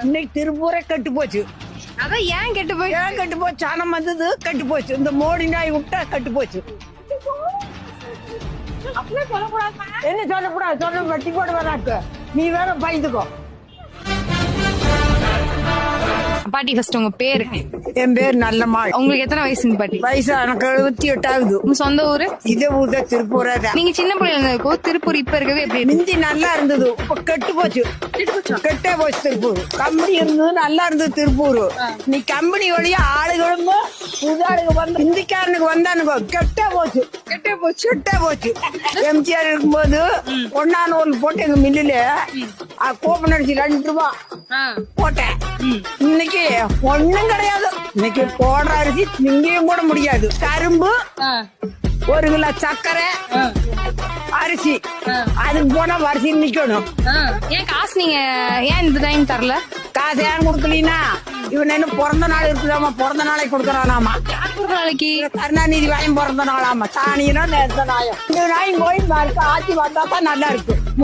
இன்னைக்கு திருப்பூரே கெட்டு போச்சு. அதான் ஏன் கெட்டு போய் ஏன் கெட்டு போச்சு? சனம் வந்தது கெட்டு போச்சு. இந்த மோடி நாய் விட்டா கெட்டு போச்சு. என்ன சொல்லக்கூடாது? சொல்ல வட்டி போட வராக்கு. நீ வேற பயந்துக்கோ. பாட்டி ஃபர்ஸ்ட் உங்க பேரு? என் பேர் நல்லம்மாள். உங்களுக்கு எத்தனை வயசுங்க பாட்டி? வயசு எனக்கு 78 ஆகுது. உங்க சொந்த ஊரு? இதே ஊர் தான், திருப்பூரே தான். நீங்க சின்ன பிள்ளைல இருந்தப்போ திருப்பூர் இப்ப இருக்கவே எப்படி? மிந்தி நல்லா இருந்தது, இப்ப கெட்டு போச்சு. கெட்டே போச்சு திருப்பூர். கம்பெனி இருந்தது, நல்லா இருந்தது திருப்பூர். நீ கம்பெனி வழியா ஆளுகளும் புது ஆளுங்க வந்து இந்திக்காரனுக்கு வந்தானுங்க, கெட்டே போச்சு. கெட்டே போச்சு. எம்ஜிஆர் இருக்கும்போது ஒன்னா நூல் போட்டு எங்க மில்லுல கோப்பன் அடிச்சு 2 ரூபா போட்டேன். இன்னைக்கு ஒண்ணும் கிடையாது. இன்னைக்கு போடுற அரிசி திங்கவும் கூட முடியாது. கரும்பு 1 கிலோ சர்க்கரை அரிசி அதுக்கு போனா வரிசை நிக்கணும். ஏன் காசு நீங்க ஏன் இந்த டைம் தரல? காசு ஏன் கொடுக்கலீனா இவன் என்ன பிறந்த நாள் இருக்குதாமா, பிறந்த நாளைக்கு கொடுக்கறானாமா. நாளைக்கு கருணாநிதி வாயும் பிறந்த நாளாமா. சாணியனா நேர்த்த நாயம். இந்த நாயும் போய் ஆட்சி வந்தா தான் நல்லா இருக்கு.